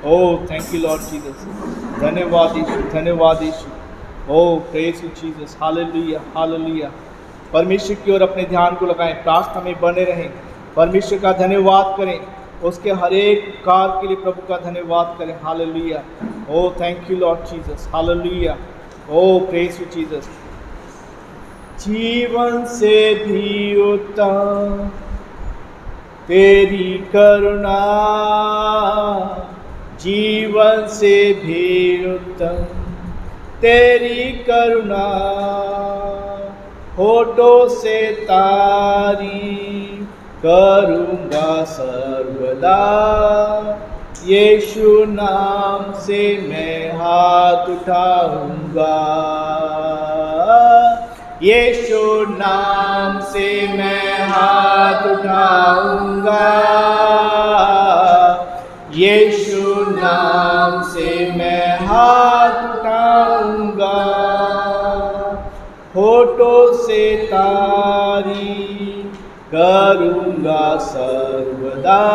Oh, thank you, Lord Jesus. धन्यवाद यीशु, धन्यवाद यीशु। Oh, praise you, Jesus. Hallelujah, hallelujah. परमेश्वर की ओर अपने ध्यान को लगाएं, प्रार्थना में बने रहें, परमेश्वर का धन्यवाद करें, उसके हर एक कार्य के लिए प्रभु का धन्यवाद करें। Hallelujah. Oh, thank you, Lord Jesus. Hallelujah. Oh, praise you, Jesus. जीवन से भी उत्तम तेरी करुणा, जीवन से भी उत्तम तेरी करुणा, होठों से तारीफ करूँगा सर्वदा, यीशु नाम से मैं हाथ उठाऊँगा, यीशु नाम से मैं हाथ उठाऊँगा, यीशु नाम से मैं हाथ उठाऊँगा, होठों से तारीफ करूँगा सर्वदा,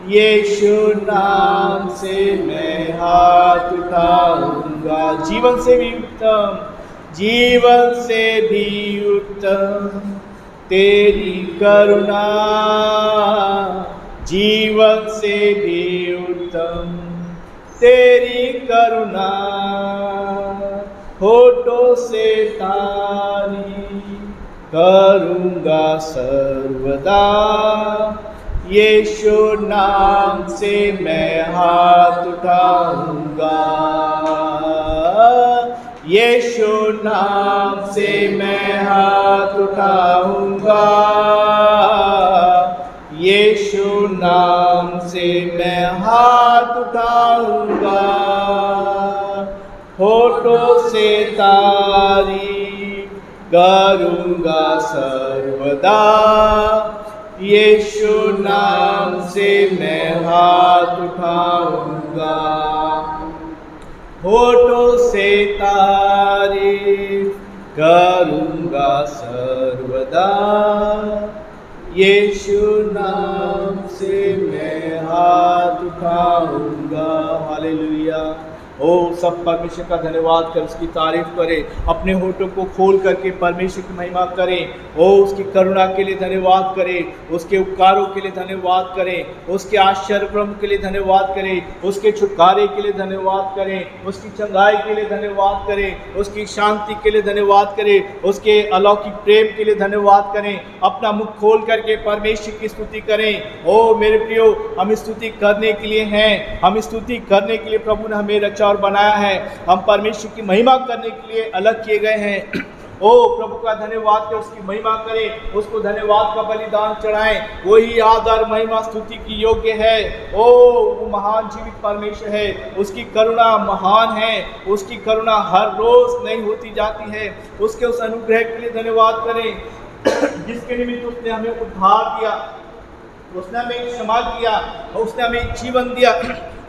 यीशु नाम से मैं हाथ उठाऊँगा। जीवन से भी उत्तम, जीवन से भी उत्तम तेरी करुणा, जीवन से भी उत्तम तेरी करुणा, होठों से तारीफ करूँगा सर्वदा, यीशु नाम से मैं हाथ उठाऊँगा, यीशु नाम से मैं हाथ उठाऊँगा, यीशु नाम से मैं हाथ उठाऊँगा, होठों से तारीफ करूँगा सर्वदा, यीशु नाम से मैं हाथ उठाऊँगा, होठों से तारीफ करूँगा सर्वदा, यीशु नाम से मैं हाथ उठाऊँगा। हालेलुया। ओ सब परमेश्वर का धन्यवाद कर, उसकी तारीफ करें, अपने होठों को खोल करके परमेश्वर की महिमा करें। ओ उसकी करुणा के लिए धन्यवाद करें, उसके उपकारों के लिए धन्यवाद करें, उसके आश्चर्य क्रम के लिए धन्यवाद करें, उसके छुटकारे के लिए धन्यवाद करें, उसकी चंगाई के लिए धन्यवाद करें, उसकी शांति के लिए धन्यवाद करें, उसके अलौकिक प्रेम के लिए धन्यवाद करें। अपना मुख खोल करके परमेश्वर की स्तुति करें। ओ मेरे प्रियो, हम स्तुति करने के लिए हैं, हम स्तुति करने के लिए प्रभु ने हमें रचा और बनाया है, हम परमेश्वर की महिमा करने के लिए अलग किए गए हैं। ओ प्रभु का धन्यवाद करें, उसकी महिमा करें, उसको धन्यवाद का बलिदान चढ़ाएं, वही आदर महिमा स्तुति की योग्य है। ओ वो महान जीवित परमेश्वर है, उसकी करुणा महान है, उसकी करुणा हर रोज नहीं होती जाती है। उसके उस अनुग्रह के लिए धन्यवाद करें जिसके निमित्त उसने हमें उद्धार दिया, उसने हमें क्षमा किया, उसने हमें जीवन दिया।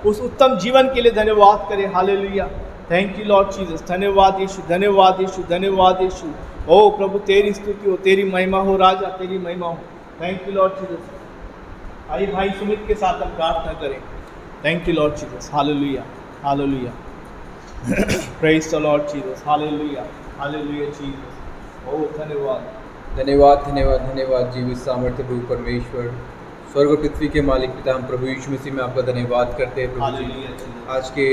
उस उत्तम जीवन के लिए धन्यवाद करें। Hallelujah. Thank you Lord Jesus. धन्यवाद यीशु, धन्यवाद यीशु, धन्यवाद यीशु। ओ प्रभु तेरी स्तुति हो, तेरी महिमा हो राजा, तेरी महिमा हो। Thank you Lord Jesus. आइए भाई सुमित के साथ हम प्रार्थना करें। Thank you Lord Jesus. Hallelujah, hallelujah. Praise the Lord Jesus. Hallelujah, hallelujah Jesus. ओ धन्यवाद, धन्यवाद, धन्यवाद, धन्यवाद जीवित सामर्थ्य प्रभु परमेश्वर, स्वर्ग और पृथ्वी के मालिक पिता, हम प्रभु यीशु मसीह में आपका धन्यवाद करते हैं प्रभु जी, आज के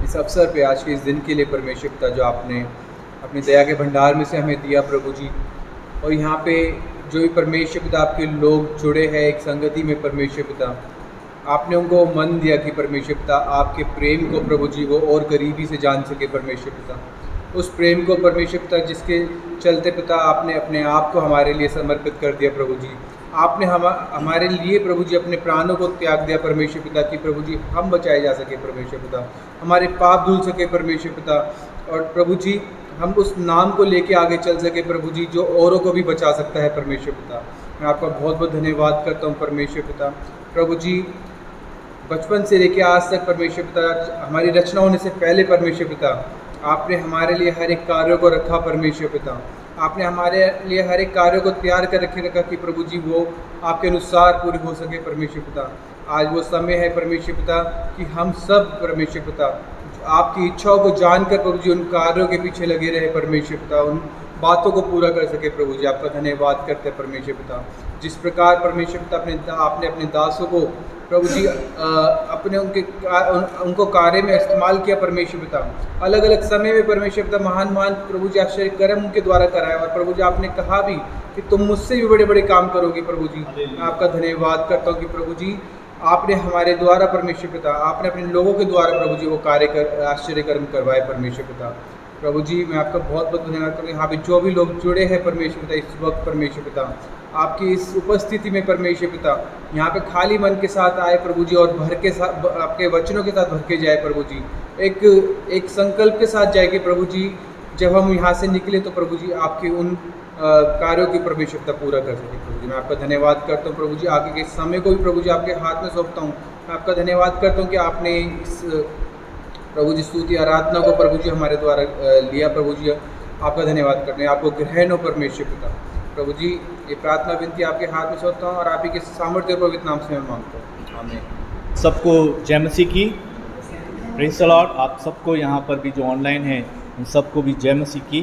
इस अवसर पे, आज के इस दिन के लिए परमेश्वर पिता, जो आपने अपनी दया के भंडार में से हमें दिया प्रभु जी। और यहाँ पे जो भी परमेश्वर पिता आपके लोग जुड़े हैं एक संगति में परमेश्वर पिता, आपने उनको मन दिया कि परमेश्वर पिता आपके प्रेम को प्रभु जी वो और करीबी से जान सके परमेश्वर पिता। उस प्रेम को परमेश्वर पिता जिसके चलते पिता आपने अपने आप को हमारे लिए समर्पित कर दिया प्रभु जी। आपने हमारे लिए प्रभु जी अपने प्राणों को त्याग दिया परमेश्वर पिता कि प्रभु जी हम बचाए जा सके परमेश्वर पिता, हमारे पाप धुल सके परमेश्वर पिता, और प्रभु जी हम उस नाम को लेके आगे चल सके प्रभु जी जो औरों को भी बचा सकता है परमेश्वर पिता। मैं आपका बहुत बहुत धन्यवाद करता हूँ परमेश्वर पिता। प्रभु जी बचपन से लेके आज तक परमेश्वर पिता, हमारी रचना होने से पहले परमेश्वर पिता आपने हमारे लिए हर एक कार्य को रखा परमेश्वर पिता। आपने हमारे लिए हर एक कार्य को तैयार कर रखे रखा कि प्रभु जी वो आपके अनुसार पूरी हो सके परमेश्वर पिता। आज वो समय है परमेश्वर पिता कि हम सब परमेश्वर पिता आपकी इच्छाओं को जानकर प्रभु जी उन कार्यों के पीछे लगे रहे परमेश्वर पिता, उन बातों को पूरा कर सके प्रभु जी। आपका धन्यवाद करते हैं परमेश्वर पिता। जिस प्रकार परमेश्वर पिता आपने अपने दासों को प्रभु जी अपने उनको कार्य में इस्तेमाल किया परमेश्वर पिता, अलग अलग समय में परमेश्वर पिता महान महान प्रभु जी आश्चर्य कर्म उनके द्वारा कराया। और प्रभु जी आपने कहा भी कि तुम मुझसे भी बड़े बड़े काम करोगे प्रभु जी। मैं आपका धन्यवाद करता हूँ कि प्रभु जी आपने हमारे द्वारा परमेश्वर पिता, आपने अपने लोगों के द्वारा प्रभु जी वो कार्य कर आश्चर्य कर्म करवाए परमेश्वर पिता। प्रभु जी मैं आपका बहुत बहुत धन्यवाद करता हूँ। यहाँ पे जो भी लोग जुड़े हैं परमेश्वर पिता इस वक्त परमेश्वर पिता, आपकी इस उपस्थिति में परमेश्वर पिता यहाँ पे खाली मन के साथ आए प्रभु जी, और भर के साथ आपके वचनों के साथ भर के जाए प्रभु जी। एक संकल्प के साथ जाए कि प्रभु जी जब हम यहाँ से निकले तो प्रभु जी आपके उन कार्यों की परमेश्वर पिता पूरा कर सके प्रभु जी। मैं आपका धन्यवाद करता हूँ प्रभु जी। आगे के समय को भी प्रभु जी आपके हाथ में सौंपता हूँ। मैं आपका धन्यवाद करता हूँ कि आपने इस प्रभु जी स्तुति आराधना को प्रभु जी हमारे द्वारा लिया प्रभु जी। आपका धन्यवाद करते हैं, आपको ग्रहण हो परमेश्वर पिता। प्रभु जी ये प्रार्थना विनती आपके हाथ में सौंपता हूँ और आप ही के सामर्थ्य पवित्र नाम से मैं मांगता हूँ, आमीन। सबको जय मसीह की, प्रेज़ द लॉर्ड। आप सबको यहाँ पर भी जो ऑनलाइन हैं उन सबको भी जय मसीह की।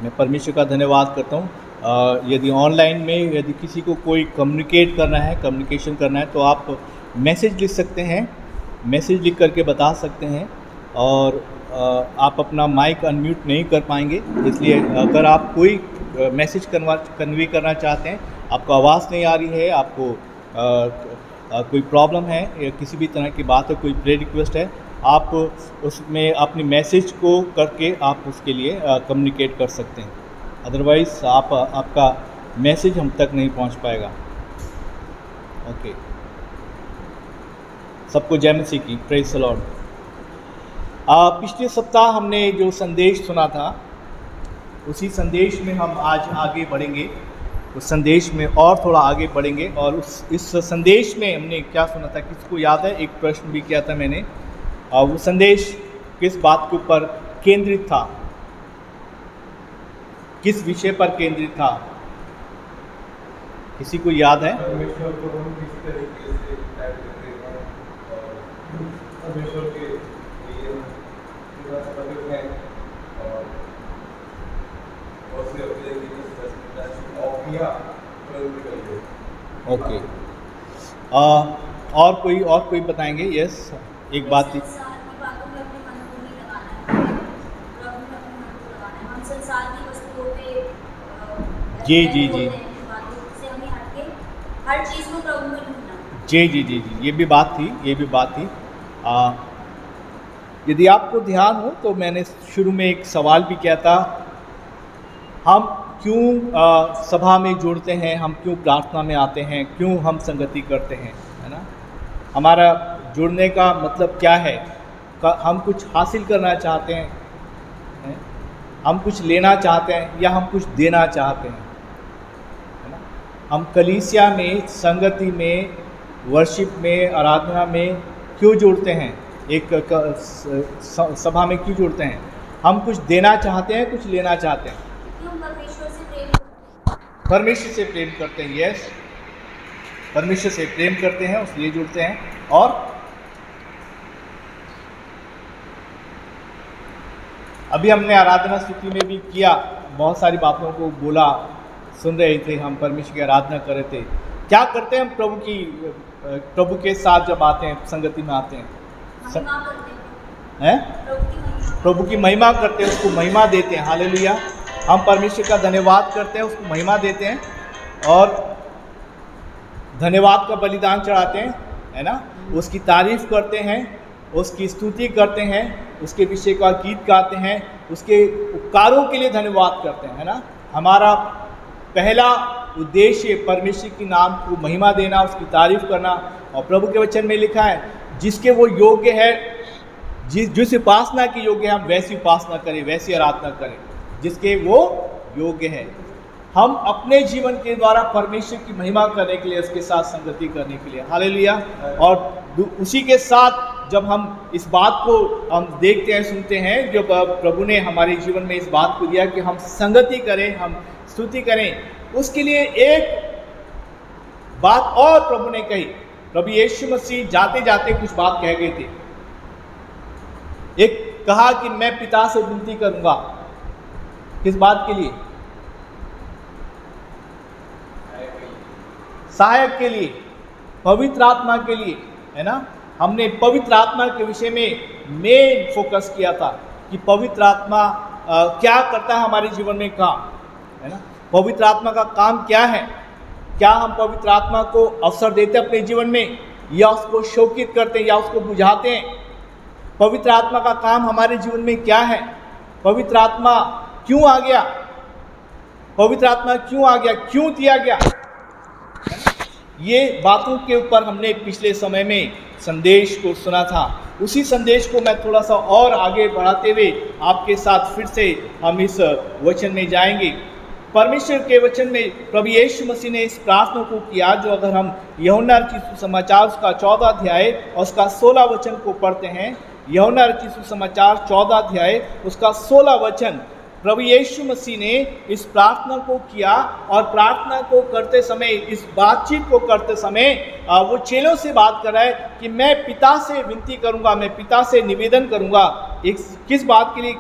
मैं परमेश्वर का धन्यवाद करता हूँ। यदि ऑनलाइन में यदि किसी को कोई कम्युनिकेट करना है, कम्युनिकेशन करना है तो आप मैसेज लिख सकते हैं, मैसेज लिख करके बता सकते हैं। और आप अपना माइक अनम्यूट नहीं कर पाएंगे, इसलिए अगर आप कोई मैसेज कन्वे करना चाहते हैं, आपको आवाज़ नहीं आ रही है, आपको कोई प्रॉब्लम है या किसी भी तरह की बात है, कोई प्रे रिक्वेस्ट है, आप उसमें अपनी मैसेज को करके आप उसके लिए कम्युनिकेट कर सकते हैं। अदरवाइज़ आपका मैसेज हम तक नहीं पहुंच पाएगा। ओके, सबको जय मसीह की, प्रेज़ द लॉर्ड। पिछले सप्ताह हमने जो संदेश सुना था उसी संदेश में हम आज आगे बढ़ेंगे, उस संदेश में और थोड़ा आगे बढ़ेंगे। और इस संदेश में हमने क्या सुना था, किसको याद है? एक प्रश्न भी किया था मैंने। वो संदेश किस बात के ऊपर केंद्रित था, किस विषय पर केंद्रित था? किसी को याद है? परमेश्वर को हम किस तरीके से प्यार करते हैं और परमेश्वर के लिए प्रकट है और से अपने ओके। और कोई बताएंगे? यस, एक बात थी। जी जी जी हर चीज को प्रभु में ढूंढना। जी जी जी जी, ये भी बात थी। यदि आपको ध्यान हो तो मैंने शुरू में एक सवाल भी किया था, हम क्यों सभा में जुड़ते हैं, हम क्यों प्रार्थना में आते हैं, क्यों हम संगति करते हैं, है ना? हमारा जुड़ने का मतलब क्या है? हम कुछ हासिल करना चाहते हैं, हम कुछ लेना चाहते हैं, या हम कुछ देना चाहते हैं, है ना? हम कलीसिया में, संगति में, वर्शिप में, आराधना में क्यों जुड़ते हैं? एक सभा में क्यों जुड़ते हैं? हम कुछ देना चाहते हैं, कुछ लेना चाहते हैं। परमेश्वर से प्रेम करते हैं। यस, परमेश्वर से प्रेम करते हैं, उसलिए जुड़ते हैं। और अभी हमने आराधना स्तुति में भी किया, बहुत सारी बातों को बोला, सुन रहे थे, हम परमेश्वर की आराधना कर रहे थे। क्या करते हैं हम प्रभु के साथ जब आते हैं, संगति में आते हैं? प्रभु की महिमा करते हैं, उसको महिमा देते हैं। हालेलुया। हम परमेश्वर का धन्यवाद करते हैं, उसको महिमा देते हैं और धन्यवाद का बलिदान चढ़ाते हैं, है ना? उसकी तारीफ करते हैं, उसकी स्तुति करते हैं, उसके विषय का गीत गाते हैं, उसके उपकारों के लिए धन्यवाद करते हैं, है ना? हमारा पहला उद्देश्य परमेश्वर के नाम को महिमा देना, उसकी तारीफ करना। और प्रभु के वचन में लिखा है, जिसके वो योग्य है, जिस उपासना की योग्य है, हम वैसी उपासना करें, वैसी आराधना करें जिसके वो योग्य है। हम अपने जीवन के द्वारा परमेश्वर की महिमा करने के लिए, उसके साथ संगति करने के लिए। हालेलुया। और उसी के साथ जब हम इस बात को हम देखते हैं, सुनते हैं, जब प्रभु ने हमारे जीवन में इस बात को दिया कि हम संगति करें, हम स्तुति करें, उसके लिए एक बात और प्रभु ने कही। प्रभु यीशु मसीह जाते जाते कुछ बात कह गए थे। एक कहा कि मैं पिता से विनती करूंगा, किस बात के लिए? सहायक के लिए, पवित्र आत्मा के लिए, है ना। हमने पवित्र आत्मा के विषय में मेन फोकस किया था कि पवित्र आत्मा क्या करता है हमारे जीवन में काम, है ना। पवित्र आत्मा का काम क्या है? क्या हम पवित्र आत्मा को अवसर देते हैं अपने जीवन में, या उसको शोकित करते हैं, या उसको बुझाते हैं? पवित्र आत्मा का काम हमारे जीवन में क्या है? पवित्र आत्मा क्यों आ गया? पवित्र आत्मा क्यों आ गया? क्यों दिया गया? ये बातों के ऊपर हमने पिछले समय में संदेश को सुना था। उसी संदेश को मैं थोड़ा सा और आगे बढ़ाते हुए आपके साथ फिर से हम इस वचन में जाएंगे। परमेश्वर के वचन में प्रभु यीशु मसीह ने इस प्रार्थना को किया, जो अगर हम यूहन्ना रचित सुसमाचार उसका 14 अध्याय और उसका 16 वचन को पढ़ते हैं। यूहन्ना रचित सुसमाचार 14 अध्याय उसका 16 वचन, प्रभु यीशु मसीह ने इस प्रार्थना को किया, और प्रार्थना को करते समय, इस बातचीत को करते समय वो चेलों से बात कर रहा है कि मैं पिता से विनती करूंगा, मैं पिता से निवेदन करूंगा। एक किस बात के लिए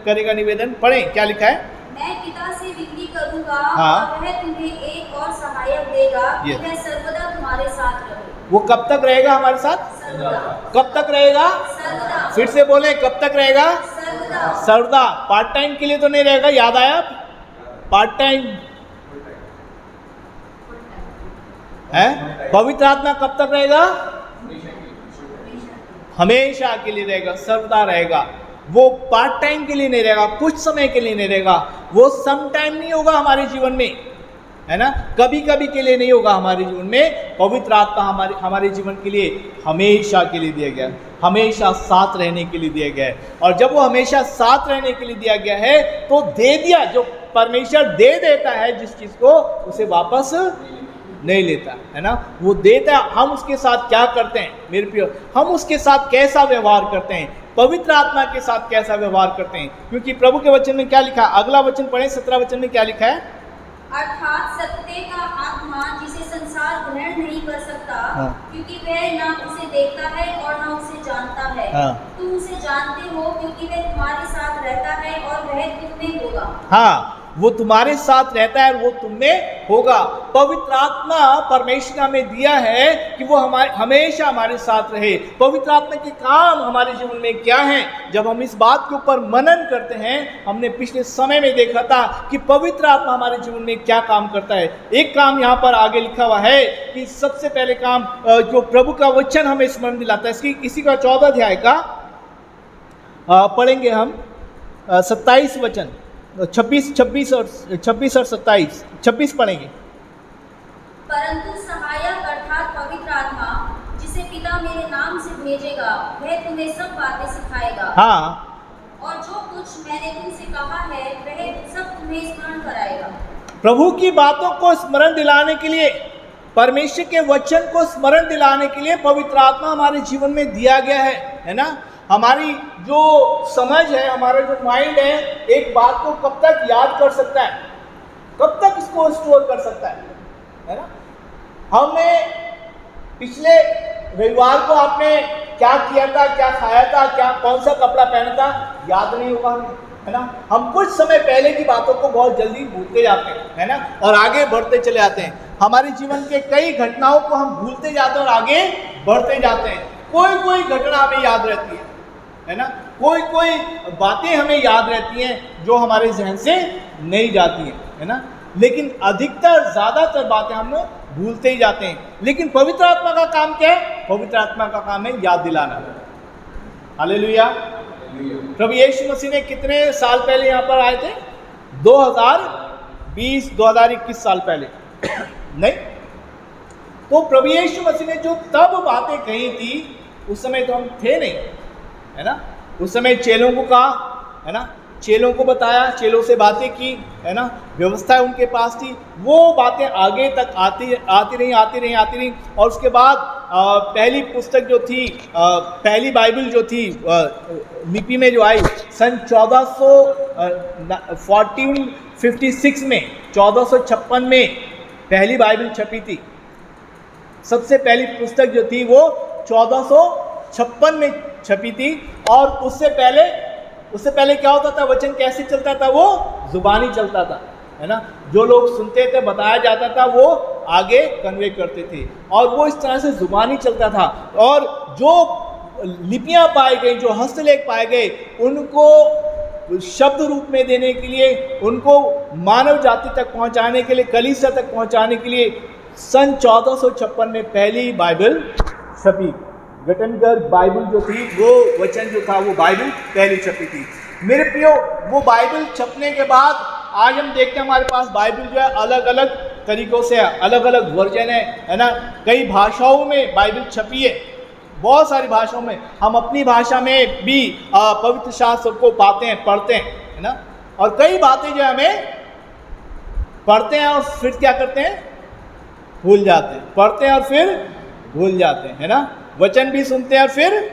करेगा निवेदन? पढ़ें, क्या लिखा है? मैं पिता से विनती करूंगा, हाँ। और वह तुम्हें एक और सहायक देगा कि वह सर्वदा तुम्हारे साथ रहे। वो कब तक रहेगा हमारे साथ? सर्वदा। कब तक रहेगा? सर्वदा। फिर से बोले, कब तक रहेगा? सर्वदा। सर्वदा। पार्ट टाइम के लिए तो नहीं रहेगा, याद आया? पार्ट टाइम है। पवित्र आत्मा कब तक रहेगा? हमेशा के लिए रहेगा, सर्वदा रहेगा। वो पार्ट टाइम के लिए नहीं रहेगा, कुछ समय के लिए नहीं रहेगा, वो सम टाइम नहीं होगा हमारे जीवन में, है ना। कभी कभी के लिए नहीं होगा हमारे जीवन में। पवित्र आत्मा हमारे जीवन के लिए हमेशा के लिए दिया गया, हमेशा साथ रहने के लिए दिया गया है। और जब वो हमेशा साथ रहने के लिए दिया गया है, तो दे दिया, जो परमेश्वर दे देता है जिस चीज़ को, उसे वापस नहीं लेता, है ना। वो देता है। हम उसके साथ क्या करते हैं मेरे प्रिय? हम उसके साथ कैसा व्यवहार करते हैं? पवित्र आत्मा के साथ कैसा व्यवहार करते हैं? क्योंकि प्रभु के वचन में क्या लिखा है? अगला वचन पढ़ें, 17 वचन में क्या लिखा है? अर्थात सत्य का आत्मा, जिसे संसार ग्रहण नहीं कर सकता, हाँ। क्योंकि वह ना उसे देखता है और ना उसे जानता है। हाँ। तुम उसे जानते हो, क्योंकि वह तुम्हारे साथ रहता है और वह तुम में होगा। हाँ, वो तुम्हारे साथ रहता है और वो तुम में होगा। पवित्र आत्मा परमेश्वर हमें दिया है कि वो हमेशा हमारे साथ रहे। पवित्र आत्मा के काम हमारे जीवन में क्या है? जब हम इस बात के ऊपर मनन करते हैं, हमने पिछले समय में देखा था कि पवित्र आत्मा हमारे जीवन में क्या काम करता है। एक काम यहाँ पर आगे लिखा हुआ है कि सबसे पहले काम जो प्रभु का वचन हमें स्मरण दिलाता है, इसी का 14 अध्याय का पढ़ेंगे हम 27 वचन, 26 और 27। 26 पढ़ेंगे। परंतु सहायक अर्थात पवित्र आत्मा, जिसे पिता मेरे नाम से भेजेगा, वह तुम्हें सब बातें सिखाएगा। हाँ, और जो कुछ मैंने तुमसे कहा है, वह सब तुम्हें स्मरण कराएगा। प्रभु की बातों को स्मरण दिलाने के लिए, परमेश्वर के वचन को स्मरण दिलाने के लिए पवित्र आत्मा हमारे जीवन में दिया गया है ना। हमारी जो समझ है, हमारा जो माइंड है, एक बात को कब तक याद कर सकता है, कब तक इसको स्टोर कर सकता है ना। हमने पिछले रविवार को आपने क्या किया था, क्या खाया था, क्या कौन सा कपड़ा पहना था, याद नहीं होगा हमें, है ना। हम कुछ समय पहले की बातों को बहुत जल्दी भूलते जाते हैं, है ना, और आगे बढ़ते चले जाते हैं। हमारे जीवन के कई घटनाओं को हम भूलते जाते हैं और आगे बढ़ते जाते हैं। कोई कोई घटना हमें याद रहती है ना, कोई कोई बातें हमें याद रहती हैं जो हमारे जहन से नहीं जाती हैं, है ना। लेकिन अधिकतर ज़्यादातर बातें हम भूलते ही जाते हैं। लेकिन पवित्र आत्मा का काम क्या है? पवित्र आत्मा का काम है याद दिलाना। हालेलुया। प्रभु यीशु मसीह ने कितने साल पहले यहाँ पर आए थे? 2021 साल पहले नहीं। तो प्रभु यीशु मसीह ने जो तब बातें कही थी, उस समय तो हम थे नहीं, है ना। उस समय चेलों को कहा, है ना, चेलों को बताया, चेलों से बातें की, है ना, व्यवस्था उनके पास थी। वो बातें आगे तक आती रही और उसके बाद पहली पुस्तक जो थी, पहली बाइबल जो थी लिपि में जो आई सन 1456 में, 1456 में पहली बाइबल छपी थी। सबसे पहली पुस्तक जो थी वो 1456 में छपी थी। और उससे पहले क्या होता था, वचन कैसे चलता था, वो जुबानी चलता था, है ना। जो लोग सुनते थे, बताया जाता था, वो आगे कन्वे करते थे, और वो इस तरह से जुबानी चलता था। और जो लिपियां पाई गई, जो हस्तलेख पाए गए, उनको शब्द रूप में देने के लिए, उनको मानव जाति तक पहुंचाने के लिए, कलीसिया तक पहुंचाने के लिए सन 1456 में पहली बाइबल छपी। गटनबर्ग बाइबल जो थी, वो वचन जो था, वो बाइबल पहली छपी थी। मेरे प्रियो, वो बाइबल छपने के बाद आज हम देखते हैं हमारे पास बाइबल जो है अलग अलग तरीकों से है, अलग अलग वर्जन है ना। कई भाषाओं में बाइबल छपी है, बहुत सारी भाषाओं में। हम अपनी भाषा में भी पवित्र शास्त्र को पाते हैं, पढ़ते हैं, है ना। और कई बातें जो हमें पढ़ते हैं और फिर क्या करते हैं, भूल जाते हैं। पढ़ते हैं और फिर भूल जाते हैं, है ना। वचन भी सुनते हैं और फिर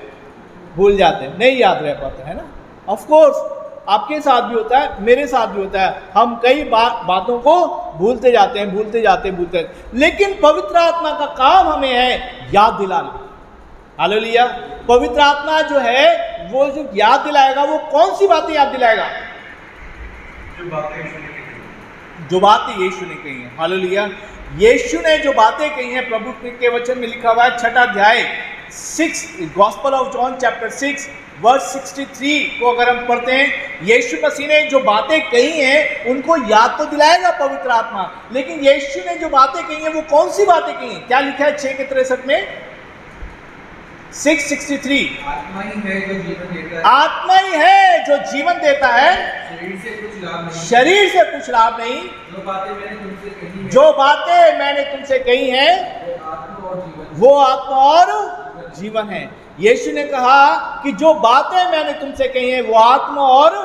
भूल जाते हैं, नहीं याद रह पाते, है ना। ऑफ कोर्स आपके साथ भी होता है, मेरे साथ भी होता है। हम कई बातों को भूलते जाते हैं। लेकिन पवित्र आत्मा का काम हमें है याद दिलाना। हालेलुया। पवित्र आत्मा जो है, वो जो याद दिलाएगा, वो कौन सी बातें याद दिलाएगा, जो बातें यीशु ने कही हैं। हालेलुया। यीशु ने जो बातें कही हैं, प्रभु के वचन में लिखा हुआ है, 6 अध्याय 6 gospel of John chapter 6 verse 63 को अगर हम पढ़ते हैं, यीशु मसीह ने जो बातें कही हैं उनको याद तो दिलाएगा पवित्र आत्मा, लेकिन यीशु ने जो बातें कही हैं वो कौन सी बातें कही हैं? क्या लिखा है 6:63 में? 6:63 आत्मा ही है जो जीवन देता है, आत्मा ही है जो जीवन देता है, शरीर से कुछ लाभ नहीं, शरीर से कुछ लाभ नहीं। जो बातें मैंने तुमसे कही हैं, जो बातें मैंने तुमसे कही हैं वो आत्मा और जीवन है। यीशु ने कहा कि जो बातें मैंने तुमसे कही हैं वो आत्मा और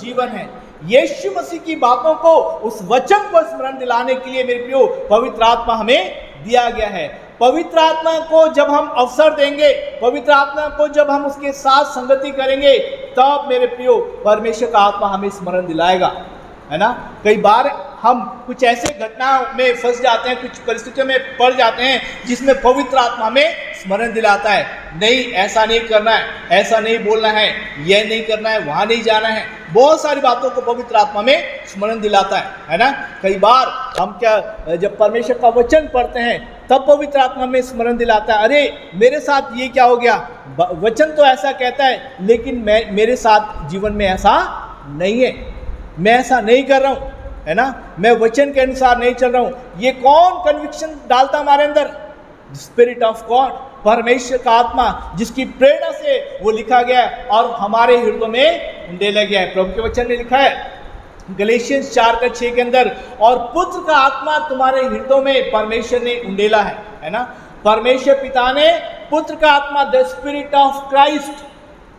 जीवन है। यीशु मसीह की बातों को, उस वचन को स्मरण दिलाने के लिए मेरे प्रियो पवित्र आत्मा हमें दिया गया है। पवित्र आत्मा को जब हम अवसर देंगे, पवित्र आत्मा को जब हम उसके साथ संगति करेंगे, तब मेरे प्रियो परमेश्वर का आत्मा हमें स्मरण दिलाएगा, है ना। कई बार हम कुछ ऐसे घटनाओं में फंस जाते हैं, कुछ परिस्थितियों में पड़ जाते हैं जिसमें पवित्र आत्मा हमें स्मरण दिलाता है, नहीं ऐसा नहीं करना है, ऐसा नहीं बोलना है, यह नहीं करना है, वहाँ नहीं जाना है। बहुत सारी बातों को पवित्र आत्मा में स्मरण दिलाता है ना। कई बार हम जब परमेश्वर का वचन पढ़ते हैं तब पवित्र आत्मा में स्मरण दिलाता है, अरे मेरे साथ ये क्या हो गया, वचन तो ऐसा कहता है लेकिन मेरे साथ जीवन में ऐसा नहीं है, मैं ऐसा नहीं कर रहा हूँ, है ना, मैं वचन के अनुसार नहीं चल रहा हूँ। ये कौन कन्विक्शन डालता हमारे अंदर? स्पिरिट ऑफ गॉड, परमेश्वर का आत्मा, जिसकी प्रेरणा से वो लिखा गया है और हमारे हृदय में उंडेला गया है। प्रभु के वचन में लिखा है गलेशियंस 4:6 के अंदर, और पुत्र का आत्मा तुम्हारे हृदय में परमेश्वर ने उंडेला है ना। परमेश्वर पिता ने पुत्र का आत्मा, द स्पिरिट ऑफ क्राइस्ट,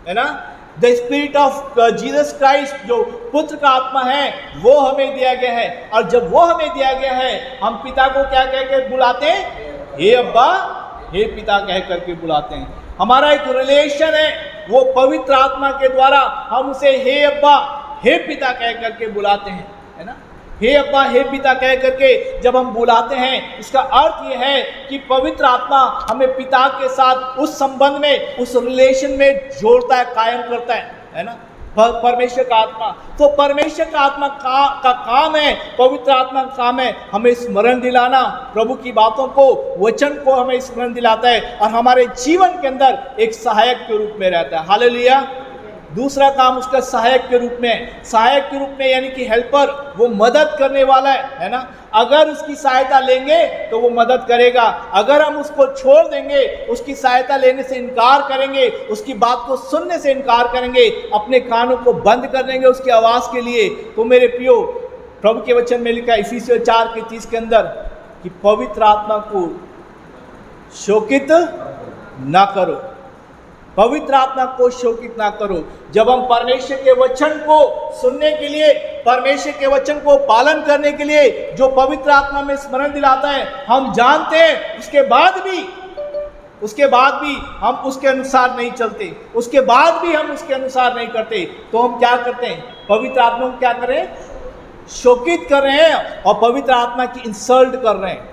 है ना, the spirit of Jesus Christ, जो पुत्र का आत्मा है, वो हमें दिया गया है। और जब वो हमें दिया गया है, हम पिता को क्या कह के बुलाते हैं? हे अब्बा, हे पिता कह करके बुलाते हैं। हमारा एक रिलेशन है, वो पवित्र आत्मा के द्वारा हम उसे हे अब्बा, हे पिता कह करके बुलाते हैं, है ना। हे अब्बा, हे पिता कह करके जब हम बुलाते हैं, इसका अर्थ ये है कि पवित्र आत्मा हमें पिता के साथ उस संबंध में, उस रिलेशन में जोड़ता है, कायम करता है ना, परमेश्वर का आत्मा। तो परमेश्वर का आत्मा का काम है, पवित्र आत्मा का काम है हमें स्मरण दिलाना, प्रभु की बातों को, वचन को हमें स्मरण दिलाता है और हमारे जीवन के अंदर एक सहायक के रूप में रहता है। हालेलुया। दूसरा काम उसका सहायक के रूप में, सहायक के रूप में यानी कि हेल्पर, वो मदद करने वाला है ना। अगर उसकी सहायता लेंगे तो वो मदद करेगा, अगर हम उसको छोड़ देंगे, उसकी सहायता लेने से इनकार करेंगे, उसकी बात को सुनने से इनकार करेंगे, अपने कानों को बंद कर देंगे उसकी आवाज़ के लिए, तो मेरे प्रियो प्रभु के वचन में लिखा है इफिसियों 4:30 के अंदर कि पवित्र आत्मा को शोकित ना करो, पवित्र आत्मा को शोकित ना करो। जब हम परमेश्वर के वचन को सुनने के लिए, परमेश्वर के वचन को पालन करने के लिए जो पवित्र आत्मा में स्मरण दिलाता है, हम जानते हैं, उसके बाद भी उसके बाद भी हम उसके अनुसार नहीं चलते, उसके बाद भी हम उसके अनुसार नहीं करते, तो हम क्या करते हैं? पवित्र आत्मा को क्या कर रहे हैं? शोकित कर रहे हैं और पवित्र आत्मा की इंसल्ट कर रहे हैं,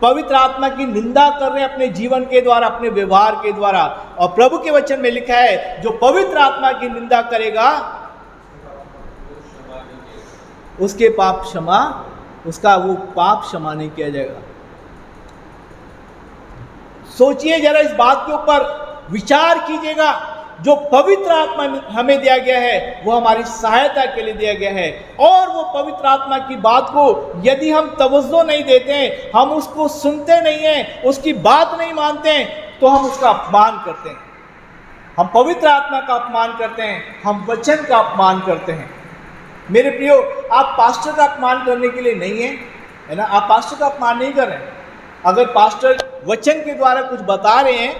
पवित्र आत्मा की निंदा कर रहे हैं अपने जीवन के द्वारा, अपने व्यवहार के द्वारा। और प्रभु के वचन में लिखा है, जो पवित्र आत्मा की निंदा करेगा उसके पाप क्षमा, उसका वो पाप क्षमा नहीं किया जाएगा। सोचिए जरा, इस बात के ऊपर विचार कीजिएगा। जो पवित्र आत्मा हमें दिया गया है वो हमारी सहायता के लिए दिया गया है, और वो पवित्र आत्मा की बात को यदि हम तवज्जो नहीं देते हैं, हम उसको सुनते नहीं हैं, उसकी बात नहीं मानते हैं, तो हम उसका अपमान करते हैं। हम पवित्र आत्मा का अपमान करते हैं, हम वचन का अपमान करते हैं। मेरे प्रियो, आप पास्टर का अपमान करने के लिए नहीं है ना, आप पास्टर का अपमान नहीं कर रहे हैं। अगर पास्टर वचन के द्वारा कुछ बता रहे हैं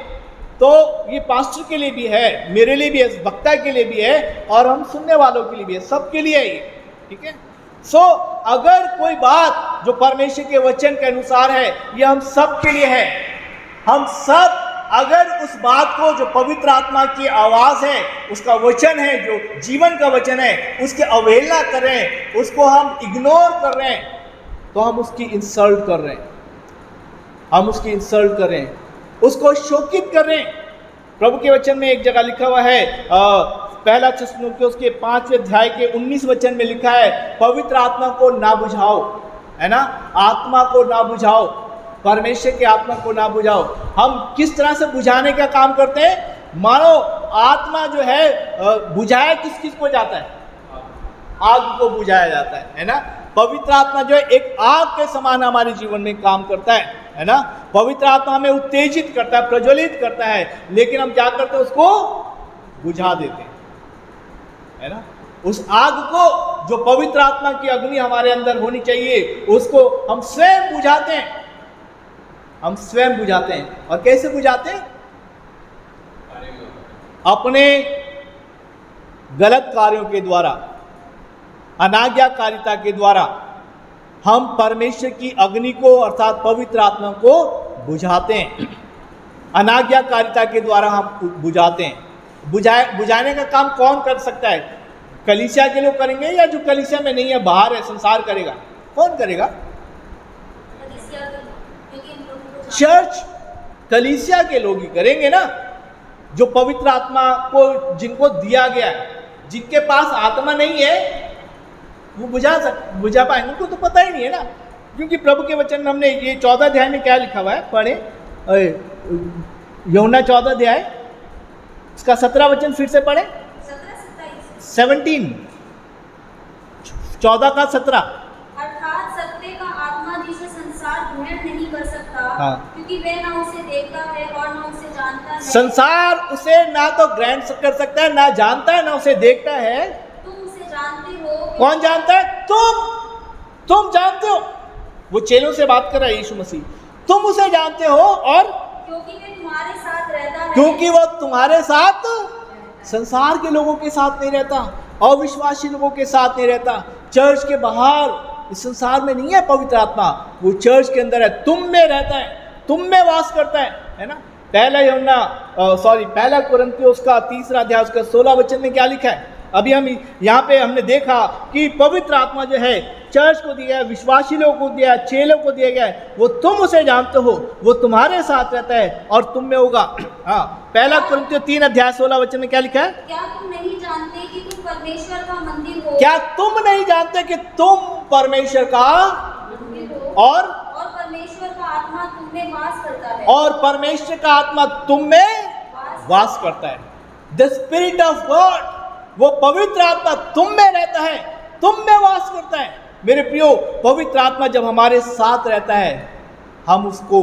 तो ये पास्टर के लिए भी है, मेरे लिए भी है, वक्ता के लिए भी है, और हम सुनने वालों के लिए भी है, सबके लिए है ये, ठीक है। सो अगर कोई बात जो परमेश्वर के वचन के अनुसार है, ये हम सब के लिए है। हम सब अगर उस बात को, जो पवित्र आत्मा की आवाज़ है, उसका वचन है, जो जीवन का वचन है, उसकी अवहेलना कर रहे हैं, उसको हम इग्नोर कर रहे हैं, तो हम उसकी इंसल्ट कर रहे हैं, हम उसकी इंसल्ट कर रहे हैं, उसको शोकित कर रहे हैं। प्रभु के वचन में एक जगह लिखा हुआ है, पहला थिस्सलुनीके उसके 5वें अध्याय के 19 वचन में लिखा है, पवित्र आत्मा को ना बुझाओ, है ना, आत्मा को ना बुझाओ, परमेश्वर की आत्मा को ना बुझाओ। हम किस तरह से बुझाने का काम करते हैं? मानो आत्मा जो है बुझाया किस किस को जाता है? आग को बुझाया जाता है ना। पवित्र आत्मा जो है एक आग के समान हमारे जीवन में काम करता है ना। पवित्र आत्मा हमें उत्तेजित करता है, प्रज्वलित करता है, लेकिन हम क्या करते हैं? उसको बुझा देते हैं, है ना। उस आग को, जो पवित्र आत्मा की अग्नि हमारे अंदर होनी चाहिए, उसको हम स्वयं बुझाते हैं, हम स्वयं बुझाते हैं। और कैसे बुझाते हैं? अपने गलत कार्यों के द्वारा, अनाज्ञाकारिता के द्वारा हम परमेश्वर की अग्नि को अर्थात पवित्र आत्मा को बुझाते हैं। अनाज्ञाकारिता के द्वारा हम बुझाते हैं। बुझाने का काम कौन कर सकता है? कलीसिया के लोग करेंगे, या जो कलीसिया में नहीं है, बाहर है, संसार करेगा? कौन करेगा? चर्च, कलीसिया के लोग ही करेंगे ना, जो पवित्र आत्मा को जिनको दिया गया है। जिनके पास आत्मा नहीं है वो बुझा पाएंगे? उनको तो पता ही नहीं है ना, क्योंकि प्रभु के वचन में हमने ये 14 अध्याय में क्या लिखा हुआ है, पढ़े, यूहन्ना 14 अध्याय इसका 17 वचन फिर से पढ़े। 17 14 का 17, अर्थात सत्य का आत्मा जिसे संसार ग्रहण नहीं कर सकता, हाँ। क्योंकि वह ना उसे देखता है और ना उसे जानता है। संसार उसे ना तो ग्रहण कर सकता है, ना जानता है, ना उसे देखता है। तुम उसे जानते हो। कौन जानता है? तुम जानते हो। वो चेलों से बात कर रहा है यीशु मसीह। तुम उसे जानते हो, और क्योंकि वह तुम्हारे साथ रहता है। क्योंकि वो तुम्हारे साथ, संसार के लोगों के साथ नहीं रहता, अविश्वासी लोगों के साथ नहीं रहता, चर्च के बाहर, इस संसार में नहीं है पवित्र आत्मा, वो चर्च के अंदर है, तुम में रहता है, तुम में वास करता है ना। पहला कुरिन्थियों उसका 3 अध्याय उसका 16 वचन में क्या लिखा है? अभी हम यहाँ पे हमने देखा कि पवित्र आत्मा जो है चर्च को दिया है, विश्वासी लोगों को दिया है, चेलों को दिया गया है। वो तुम उसे जानते हो, वो तुम्हारे साथ रहता है और तुम में होगा। हाँ, पहला कुरिन्थियों 3 अध्याय 16 वचन में क्या लिखा है? क्या तुम नहीं जानते कि तुम परमेश्वर का मंदिर हो? क्या तुम नहीं जानते कि तुम परमेश्वर का मंदिर हो, और परमेश्वर का आत्मा तुम में वास करता है। और परमेश्वर का आत्मा तुम में वास करता है। द स्पिरिट ऑफ गॉड, वो पवित्र आत्मा तुम में रहता है, तुम में वास करता है। मेरे प्रियो, पवित्र आत्मा जब हमारे साथ रहता है, हम उसको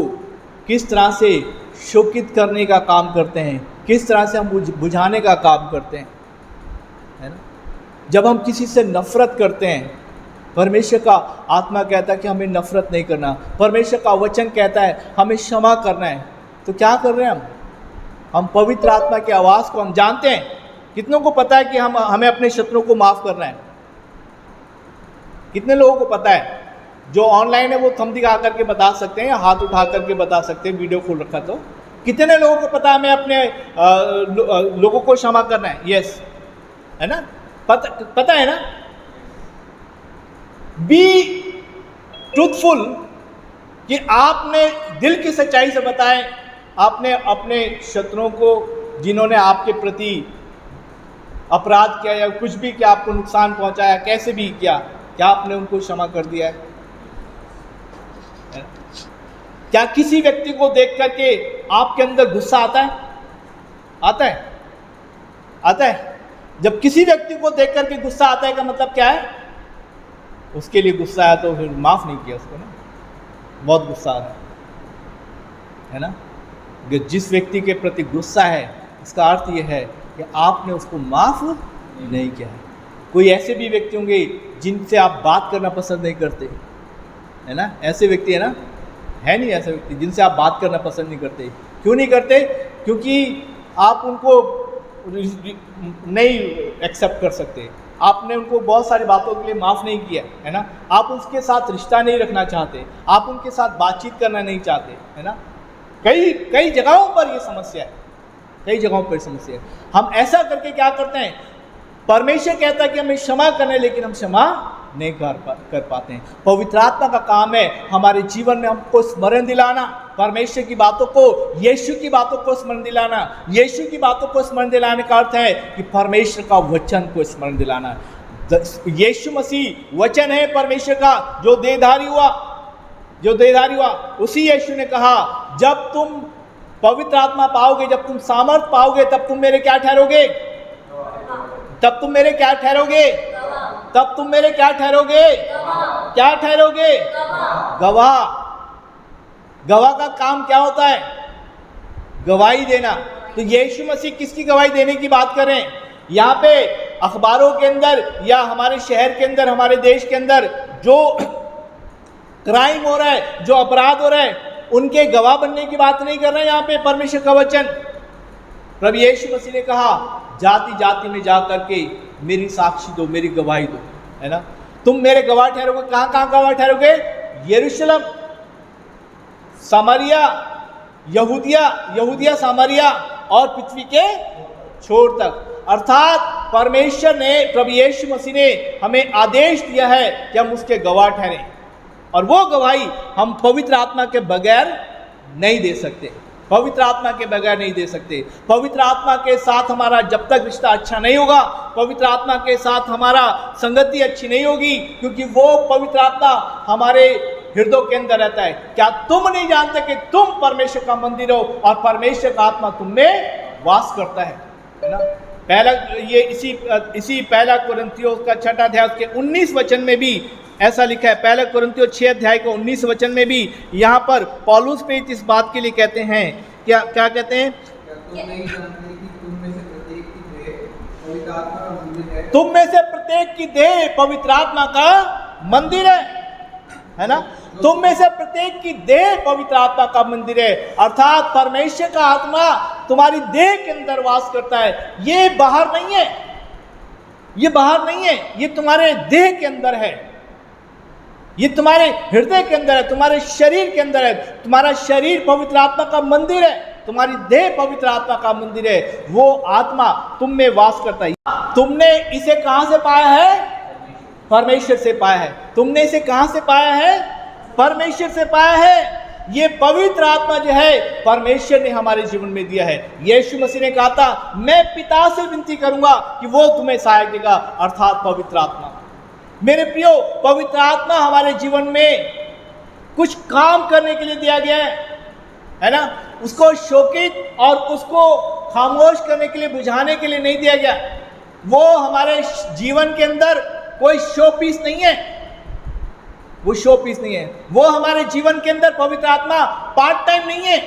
किस तरह से शोकित करने का काम करते हैं, किस तरह से हम बुझाने का काम करते हैं, है ना। जब हम किसी से नफरत करते हैं, परमेश्वर का आत्मा कहता है कि हमें नफरत नहीं करना, परमेश्वर का वचन कहता है हमें क्षमा करना है, तो क्या कर रहे हैं हम पवित्र आत्मा की आवाज़ को हम जानते हैं। कितनों को पता है कि हमें अपने शत्रुओं को माफ़ करना है? कितने लोगों को पता है? जो ऑनलाइन है वो थंब दिखा करके बता सकते हैं, हाथ उठा करके बता सकते हैं, वीडियो खोल रखा तो कितने लोगों को पता है हमें अपने लोगों को क्षमा करना है? यस, है ना, पता है ना। बी ट्रूथफुल, कि आपने दिल की सच्चाई से बताएं, आपने अपने शत्रुओं को जिन्होंने आपके प्रति अपराध किया या कुछ भी किया, आपको नुकसान पहुंचाया, कैसे भी किया, क्या आपने उनको क्षमा कर दिया है? क्या किसी व्यक्ति को देख करके आपके अंदर गुस्सा आता है? आता है? आता है? जब किसी व्यक्ति को देख करके गुस्सा आता है का मतलब क्या है? उसके लिए गुस्सा है तो फिर माफ नहीं किया उसको ना, बहुत गुस्सा आ रहा है ना। जिस व्यक्ति के प्रति गुस्सा है इसका अर्थ यह है कि आपने उसको माफ नहीं किया है। कोई ऐसे भी व्यक्ति होंगे जिनसे आप बात करना पसंद नहीं करते, है ना, ऐसे व्यक्ति है ना, है नहीं ऐसे व्यक्ति जिनसे आप बात करना पसंद नहीं करते। क्यों नहीं करते? क्योंकि आप उनको नहीं एक्सेप्ट कर सकते, आपने उनको बहुत सारी बातों के लिए माफ़ नहीं किया, है ना, आप उसके साथ रिश्ता नहीं रखना चाहते, आप उनके साथ बातचीत करना नहीं चाहते, है ना। कई जगहों पर ये समस्या है, कई जगहों पर समस्या है। हम ऐसा करके क्या करते हैं, परमेश्वर कहता है कि हमें क्षमा करना है, लेकिन हम क्षमा नहीं कर पाते हैं। पवित्र आत्मा का काम है हमारे जीवन में हमको स्मरण दिलाना, परमेश्वर की बातों को, यीशु की बातों को स्मरण दिलाना। यीशु की बातों को स्मरण दिलाने का अर्थ है कि परमेश्वर का वचन को स्मरण दिलाना। यीशु मसीह वचन है परमेश्वर का जो देहधारी हुआ, उसी यीशु ने कहा जब तुम पवित्र आत्मा पाओगे, जब तुम सामर्थ पाओगे, तब तुम मेरे क्या ठहरोगे? तब तुम मेरे क्या ठहरोगे? तब तुम मेरे क्या ठहरोगे? क्या ठहरोगे? गवाह। गवाह का काम क्या होता है? गवाही देना। तो यीशु मसीह किसकी गवाही देने की बात करें? यहाँ पे अखबारों के अंदर या हमारे शहर के अंदर, हमारे देश के अंदर जो क्राइम हो रहा है, जो अपराध हो रहा है, उनके गवाह बनने की बात नहीं कर रहे हैं। यहाँ पे परमेश्वर का वचन, प्रभु यीशु मसीह ने कहा जाति जाति में जा करके मेरी साक्षी दो, मेरी गवाही दो, है ना। तुम मेरे गवाह ठहरोगे। कहाँ कहाँ गवाह ठहरोगे? यरूशलेम, सामरिया, यहूदिया, सामरिया और पृथ्वी के छोर तक। अर्थात परमेश्वर ने, प्रभु यीशु मसीह ने हमें आदेश दिया है कि हम उसके गवाह ठहरें, और वो गवाही हम पवित्र आत्मा के बगैर नहीं दे सकते। पवित्र आत्मा के बगैर नहीं दे सकते। पवित्र आत्मा के साथ हमारा जब तक रिश्ता अच्छा नहीं होगा, पवित्र आत्मा के साथ हमारा संगति अच्छी नहीं होगी, क्योंकि वो पवित्र आत्मा हमारे हृदय के अंदर रहता है। क्या तुम नहीं जानते कि तुम परमेश्वर का मंदिर हो और परमेश्वर का आत्मा तुम में वास करता है ना। पहला ये इसी पहला कुरिन्थियों का 6 अध्याय उसके 19 वचन में भी ऐसा लिखा है। पहला कुरिन्थियों 6 अध्याय को 19 वचन में भी यहाँ पर पौलुस प्रेरित इस बात के लिए कहते हैं, क्या कहते हैं? तुम में से प्रत्येक की देह पवित्र आत्मा का मंदिर है ना। तुम में से प्रत्येक की देह पवित्र आत्मा का मंदिर है, अर्थात परमेश्वर का आत्मा तुम्हारी देह के अंदर वास करता है। ये बाहर नहीं है, ये बाहर नहीं है, ये तुम्हारे देह के अंदर है, ये तुम्हारे हृदय के अंदर है, तुम्हारे शरीर के अंदर है। तुम्हारा शरीर पवित्र आत्मा का मंदिर है, तुम्हारी देह पवित्र आत्मा का मंदिर है। वो आत्मा तुम में वास करता है। तुमने इसे कहां से पाया है? परमेश्वर से पाया है। तुमने इसे कहां से पाया है? परमेश्वर से पाया है। ये पवित्र आत्मा जो है परमेश्वर ने हमारे जीवन में दिया है। यीशु मसीह ने कहा था मैं पिता से विनती करूंगा कि वो तुम्हें सहायक देगा, अर्थात पवित्र आत्मा। मेरे प्रियो, पवित्र आत्मा हमारे जीवन में कुछ काम करने के लिए दिया गया है ना। उसको शोकित और उसको खामोश करने के लिए, बुझाने के लिए नहीं दिया गया। वो हमारे जीवन के अंदर कोई शो पीस नहीं है, वो शो पीस नहीं है। वो हमारे जीवन के अंदर पवित्र आत्मा पार्ट टाइम नहीं है।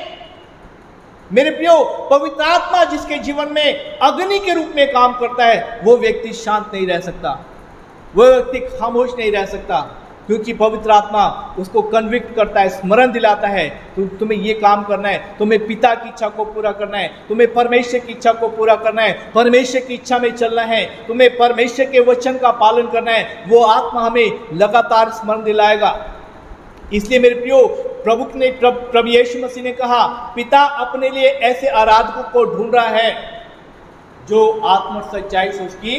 मेरे प्रियो, पवित्र आत्मा जिसके जीवन में अग्नि के रूप में काम करता है, वो व्यक्ति शांत नहीं रह सकता, वो व्यक्ति खामोश नहीं रह सकता, क्योंकि पवित्र आत्मा उसको कन्विक्ट करता है, स्मरण दिलाता है तुम्हें ये काम करना है, तुम्हें पिता की इच्छा को पूरा करना है, तुम्हें परमेश्वर की इच्छा को पूरा करना है, परमेश्वर की इच्छा में चलना है, तुम्हें परमेश्वर के वचन का पालन करना है। वो आत्मा हमें लगातार स्मरण दिलाएगा। इसलिए मेरे प्रियो, प्रभु यीशु मसीह ने कहा, पिता अपने लिए ऐसे आराधकों को ढूंढ रहा है जो आत्मा और सच्चाई से उसकी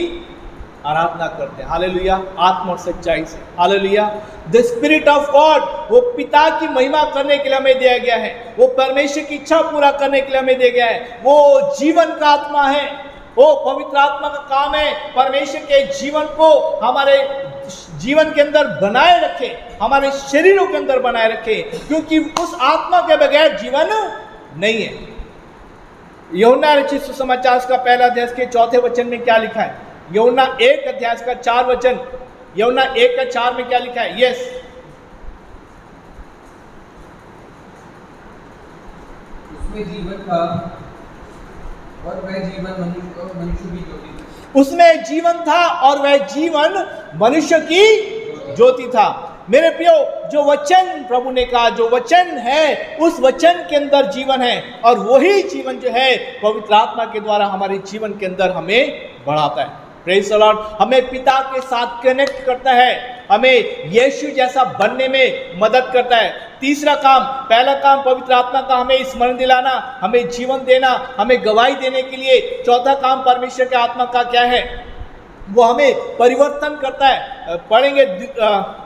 आराधना करते हैं। हालेलुया, आत्मा और सच्चाई से। Hallelujah. The spirit of God, वो पिता की महिमा करने के लिए हमें दिया गया है, वो परमेश्वर की इच्छा पूरा करने के लिए हमें दिया गया है। वो जीवन का आत्मा है, वो पवित्र आत्मा का काम है परमेश्वर के जीवन को हमारे जीवन के अंदर बनाए रखे, हमारे शरीरों के अंदर बनाए रखे, क्योंकि उस आत्मा के बगैर जीवन नहीं है। यूहन्ना रचित सुसमाचार का पहला अध्याय के 4 वचन में क्या लिखा है? यूहन्ना 1 अध्याय का 4 वचन, यूहन्ना 1:4 में क्या लिखा है? यस, उसमें जीवन था और वह जीवन मनुष्य की ज्योति था। उसमें जीवन था और वह जीवन मनुष्य की ज्योति था। मेरे प्रियो, जो वचन प्रभु ने कहा, जो वचन है, उस वचन के अंदर जीवन है, और वही जीवन जो है पवित्र आत्मा के द्वारा हमारे जीवन के अंदर हमें बढ़ाता है। Praise the Lord. हमें पिता के साथ कनेक्ट करता है, हमें यीशु जैसा बनने में मदद करता है। तीसरा काम, पहला काम पवित्र आत्मा का हमें स्मरण दिलाना, हमें जीवन देना, हमें गवाही देने के लिए। चौथा काम परमेश्वर के आत्मा का क्या है? वो हमें परिवर्तन करता है। पढ़ेंगे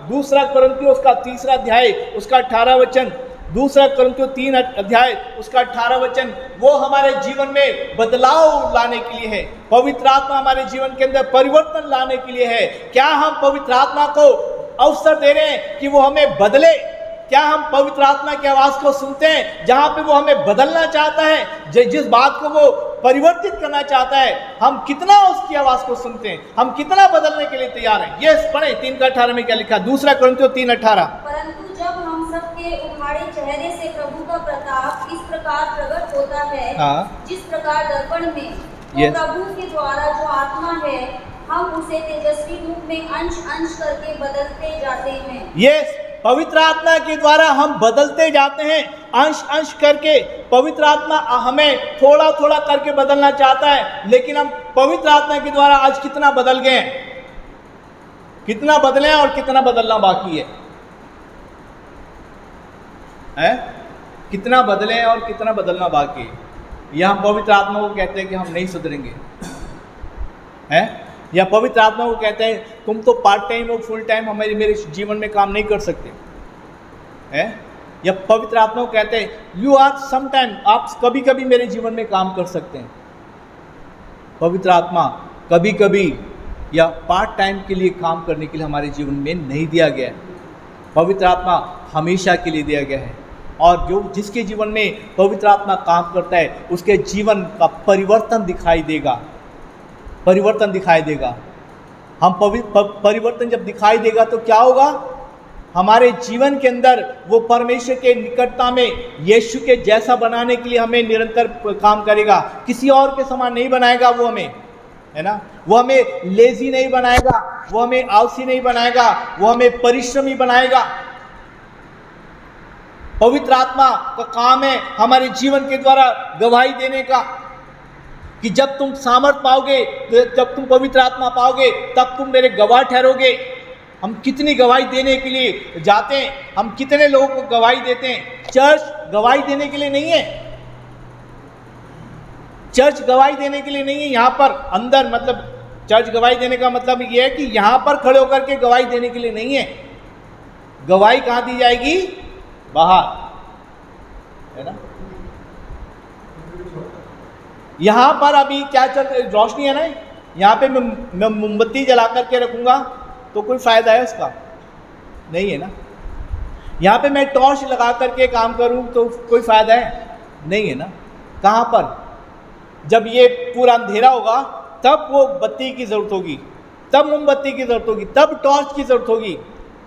दूसरा कुरिन्थियों उसका 3 अध्याय उसका 18 वचन, दूसरा कुरिन्थियों 3 अध्याय उसका 18 वचन। वो हमारे जीवन में बदलाव लाने के लिए है। पवित्र आत्मा हमारे जीवन के अंदर परिवर्तन लाने के लिए है। क्या हम पवित्र आत्मा को अवसर दे रहे हैं कि वो हमें बदले? क्या हम पवित्र आत्मा की आवाज को सुनते हैं जहां पे वो हमें बदलना चाहता है, जिस बात को वो परिवर्तित करना चाहता है? हम कितना उसकी आवाज को सुनते हैं? हम कितना बदलने के लिए तैयार हैं? ये पढ़े 3:18 में क्या लिखा? दूसरा कुरिन्थियों 3:18। परंतु जब हम सबके उघाड़े चेहरे से प्रभु का प्रताप इस प्रकार प्रकट होता है, जिस प्रकार दर्पण में, तो प्रभु के द्वारा जो आत्मा है, हम उसे तेजस्वी रूप में अंश अंश करके बदलते जाते हैं। यस, पवित्र आत्मा के द्वारा हम बदलते जाते हैं, अंश अंश करके। पवित्र आत्मा हमें थोड़ा थोड़ा करके बदलना चाहता है, लेकिन हम पवित्र आत्मा के द्वारा आज कितना बदल गए हैं? कितना बदले हैं और कितना बदलना बाकी है? कितना बदले हैं और कितना बदलना बाकी है? या हम पवित्र आत्मा को कहते हैं कि हम नहीं सुधरेंगे, हैं? या पवित्र आत्मा को कहते हैं तुम तो पार्ट टाइम और फुल टाइम मेरे जीवन में काम नहीं कर सकते, हैं? या पवित्र आत्मा को कहते हैं यू आर सम टाइम, आप कभी कभी मेरे जीवन में काम कर सकते हैं। पवित्र आत्मा कभी कभी या पार्ट टाइम के लिए काम करने के लिए हमारे जीवन में नहीं दिया गया है। पवित्र आत्मा हमेशा के लिए दिया गया है, और जो जिसके जीवन में पवित्र आत्मा काम करता है उसके जीवन का परिवर्तन दिखाई देगा, परिवर्तन दिखाई देगा। हम परिवर्तन जब दिखाई देगा तो क्या होगा? हमारे जीवन के अंदर वो परमेश्वर के निकटता में यीशु के जैसा बनाने के लिए हमें निरंतर काम करेगा। किसी और के समान नहीं बनाएगा वो हमें, है ना? वो हमें लेजी नहीं बनाएगा, वो हमें आलसी नहीं बनाएगा, वो हमें परिश्रमी बनाएगा। पवित्र आत्मा का काम है हमारे जीवन के द्वारा गवाही देने का, कि जब तुम सामर्थ पाओगे, जब तुम पवित्र आत्मा पाओगे, तब तुम मेरे गवाह ठहरोगे। हम कितनी गवाही देने के लिए जाते हैं, हम कितने लोगों को गवाही देते हैं। चर्च गवाही देने के लिए नहीं है, चर्च गवाही देने के लिए नहीं है। यहाँ पर अंदर, मतलब चर्च गवाही देने का मतलब ये है कि यहाँ पर खड़े होकर के गवाही देने के लिए नहीं है। गवाही कहाँ दी जाएगी? बाहर, है ना? यहाँ पर अभी क्या चल, रोशनी है ना, यहाँ पे मैं मोमबत्ती जला करके रखूँगा तो कोई फ़ायदा है उसका? नहीं है ना। यहाँ पे मैं टॉर्च लगा करके काम करूँ तो कोई फ़ायदा है? नहीं है ना। कहाँ पर? जब ये पूरा अंधेरा होगा तब वो बत्ती की ज़रूरत होगी, तब मोमबत्ती की ज़रूरत होगी, तब टॉर्च की ज़रूरत होगी।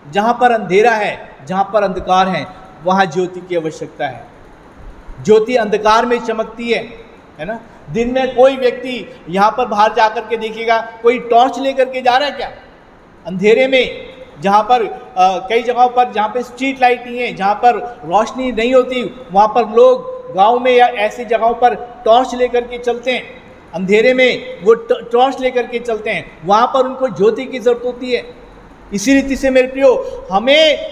जहाँ पर अंधेरा है, जहाँ पर अंधकार है, वहाँ ज्योति की आवश्यकता है। ज्योति अंधकार में चमकती है ना। दिन में कोई व्यक्ति यहाँ पर बाहर जा कर के देखिएगा, कोई टॉर्च लेकर के जा रहा है क्या? अंधेरे में, जहाँ पर कई जगहों पर जहाँ पे स्ट्रीट लाइट नहीं है, जहाँ पर रोशनी नहीं होती, वहाँ पर लोग गांव में या ऐसी जगहों पर टॉर्च लेकर के चलते हैं। अंधेरे में वो टॉर्च लेकर के चलते हैं, वहाँ पर उनको ज्योति की ज़रूरत होती है। इसी रीति से मेरे प्रियो,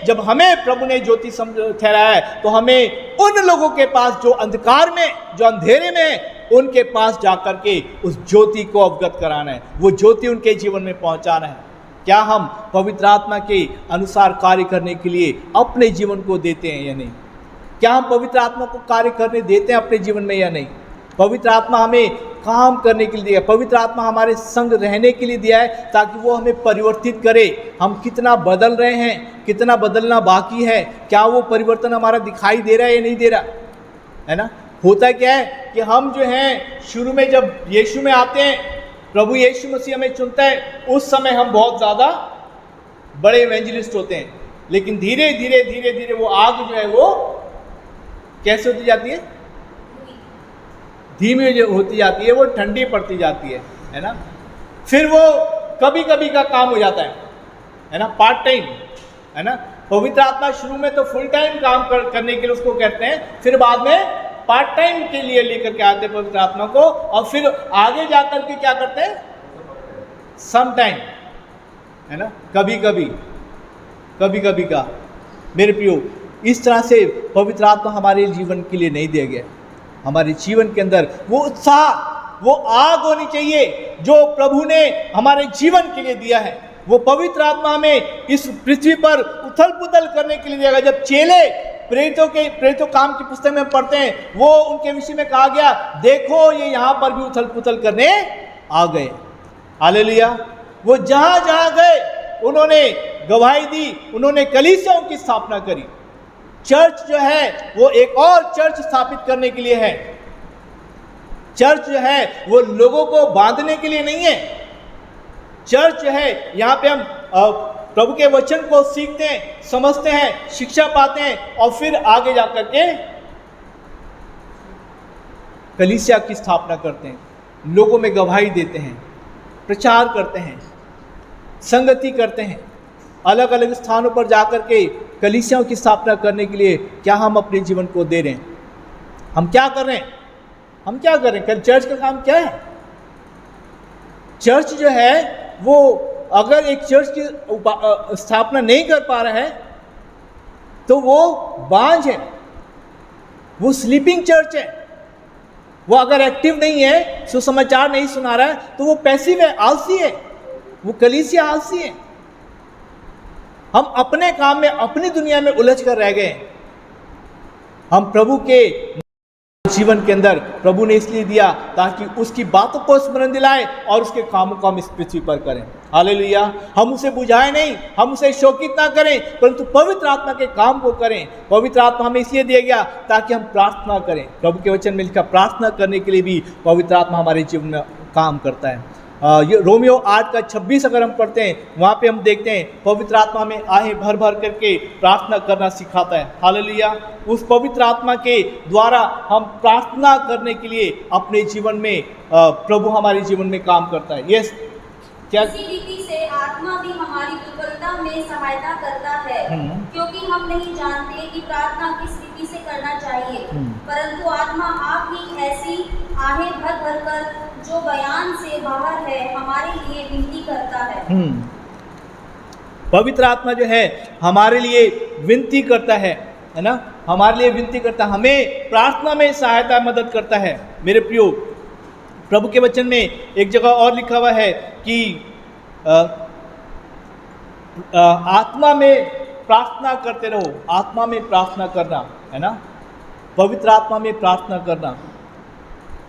जब हमें प्रभु ने ज्योति ठहराया है, तो हमें उन लोगों के पास जो अंधकार में, जो अंधेरे में, उनके पास जाकर के उस ज्योति को अवगत कराना है, वो ज्योति उनके जीवन में पहुंचाना है। क्या हम पवित्र आत्मा के अनुसार कार्य करने के लिए अपने जीवन को देते हैं या नहीं? क्या हम पवित्र आत्मा को कार्य करने देते हैं अपने जीवन में या नहीं? पवित्र आत्मा हमें काम करने के लिए दिया है, पवित्र आत्मा हमारे संग रहने के लिए दिया है, ताकि वो हमें परिवर्तित करे। हम कितना बदल रहे हैं, कितना बदलना बाकी है, क्या वो परिवर्तन हमारा दिखाई दे रहा है या नहीं दे रहा है ना? होता क्या है कि हम जो हैं शुरू में जब यीशु में आते हैं, प्रभु यीशु मसीह हमें चुनता है, उस समय हम बहुत ज़्यादा बड़े इवेंजलिस्ट होते हैं, लेकिन धीरे धीरे धीरे धीरे वो आग जो है वो कैसे होती जाती है? धीमी जो होती जाती है, वो ठंडी पड़ती जाती है ना? फिर वो कभी कभी का काम हो जाता है ना, पार्ट टाइम, है ना? पवित्र आत्मा शुरू में तो फुल टाइम काम करने के लिए उसको कहते हैं, फिर बाद में पार्ट टाइम के लिए लेकर के आते हैं पवित्र आत्मा को, और फिर आगे जाकर के क्या करते हैं? सम टाइम, है ना, कभी कभी का। मेरे प्रियो, इस तरह से पवित्र आत्मा हमारे जीवन के लिए नहीं दिया गया। हमारे जीवन के अंदर वो उत्साह, वो आग होनी चाहिए जो प्रभु ने हमारे जीवन के लिए दिया है। वो पवित्र आत्मा हमें इस पृथ्वी पर उथल पुथल करने के लिए दिया गया। जब चेले प्रेरितों काम की पुस्तक में पढ़ते हैं, वो उनके विषय में कहा गया, देखो ये यहाँ पर भी उथल पुथल करने आ गए। हालेलुया। वो जहाँ जहाँ गए उन्होंने गवाही दी, उन्होंने कलीसियाओं की स्थापना करी। चर्च जो है वो एक और चर्च स्थापित करने के लिए है। चर्च जो है वो लोगों को बांधने के लिए नहीं है। चर्च जो है, यहाँ पे हम प्रभु के वचन को सीखते हैं, समझते हैं, शिक्षा पाते हैं, और फिर आगे जाकर के कलीसिया की स्थापना करते हैं, लोगों में गवाही देते हैं, प्रचार करते हैं, संगति करते हैं। अलग अलग स्थानों पर जाकर के कलीसियाओं की स्थापना करने के लिए क्या हम अपने जीवन को दे रहे हैं? हम क्या कर रहे हैं? हम क्या कर रहे हैं? चर्च का काम क्या है? चर्च जो है वो, अगर एक चर्च की स्थापना नहीं कर पा रहा है तो वो बांझ है, वो स्लीपिंग चर्च है। वो अगर एक्टिव नहीं है, सुसमाचार नहीं सुना रहा है, तो वो पैसिव है, आलसी है। वो कलीसिया आलसी है। हम अपने काम में, अपनी दुनिया में उलझ कर रह गए। हम प्रभु के जीवन के अंदर, प्रभु ने इसलिए दिया ताकि उसकी बातों को स्मरण दिलाए और उसके कामों को हम इस पृथ्वी पर करें। हालेलुया। हम उसे बुझाए नहीं, हम उसे शोकित ना करें, परंतु पवित्र आत्मा के काम को करें। पवित्र आत्मा हमें इसलिए दिया गया ताकि हम प्रार्थना करें। प्रभु के वचन में लिखा, प्रार्थना करने के लिए भी पवित्र आत्मा हमारे जीवन में काम करता है। ये रोमियो 8:26 अगर हम पढ़ते हैं, वहाँ पे हम देखते हैं पवित्र आत्मा में आहें भर भर करके प्रार्थना करना सिखाता है। हालेलुया। उस पवित्र आत्मा के द्वारा हम प्रार्थना करने के लिए अपने जीवन में प्रभु हमारे जीवन में काम करता है। यस, क्या इसी रीति से आत्मा भी हमारी दुर्बलता में सहायता करता है, क्योंकि हम नहीं जानते कि प्रार्थना किस रीति से करना चाहिए, परंतु आत्मा आप ही ऐसी आहें भर भर कर जो बयान से बाहर है हमारे लिए विनती करता है। पवित्र आत्मा जो है हमारे लिए विनती करता है ना, हमारे लिए विनती करता है, हमें प्रार्थना में सहायता मदद करता है। मेरे प्रियो, प्रभु के वचन में एक जगह और लिखा हुआ है कि आत्मा में प्रार्थना करते रहो। आत्मा में प्रार्थना करना, है ना, पवित्र आत्मा में प्रार्थना करना।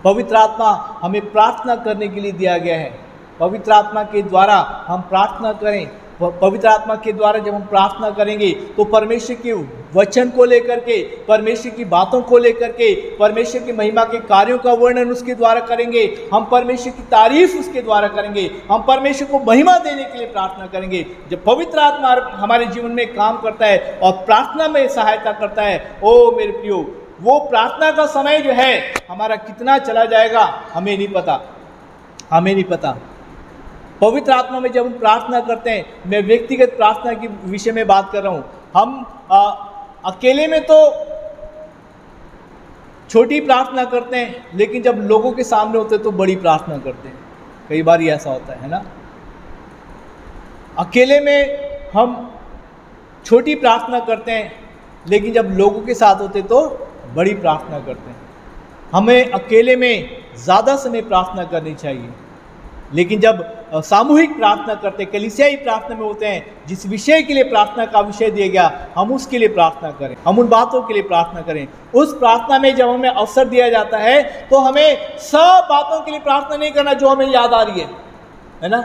पवित्र आत्मा हमें प्रार्थना करने के लिए दिया गया है। पवित्र आत्मा के द्वारा हम प्रार्थना करें। पवित्र आत्मा के द्वारा जब हम प्रार्थना करेंगे तो परमेश्वर के वचन को लेकर के, परमेश्वर की बातों को लेकर के, परमेश्वर की महिमा के कार्यों का वर्णन उसके द्वारा करेंगे। हम परमेश्वर की तारीफ उसके द्वारा करेंगे। हम परमेश्वर को महिमा देने के लिए प्रार्थना करेंगे। जब पवित्र आत्मा हमारे जीवन में काम करता है और प्रार्थना में सहायता करता है, ओ मेरे प्रियो, वो प्रार्थना का समय जो है हमारा कितना चला जाएगा हमें नहीं पता, हमें नहीं पता। पवित्र आत्मा में जब हम प्रार्थना करते हैं, मैं व्यक्तिगत प्रार्थना के विषय में बात कर रहा हूँ। हम अकेले में तो छोटी प्रार्थना करते हैं, लेकिन जब लोगों के सामने होते हैं तो बड़ी प्रार्थना करते हैं। कई बार ये ऐसा होता है ना। अकेले में हम छोटी प्रार्थना करते हैं, लेकिन जब लोगों के साथ होते तो बड़ी प्रार्थना करते हैं। हमें अकेले में ज़्यादा समय प्रार्थना करनी चाहिए, लेकिन जब सामूहिक प्रार्थना करते हैं, कलीसियाई प्रार्थना में होते हैं, जिस विषय के लिए प्रार्थना का विषय दिया गया, हम उसके लिए प्रार्थना करें, हम उन बातों के लिए प्रार्थना करें। उस प्रार्थना में जब हमें अवसर दिया जाता है तो हमें सब बातों के लिए प्रार्थना नहीं करना जो हमें याद आ रही है ना।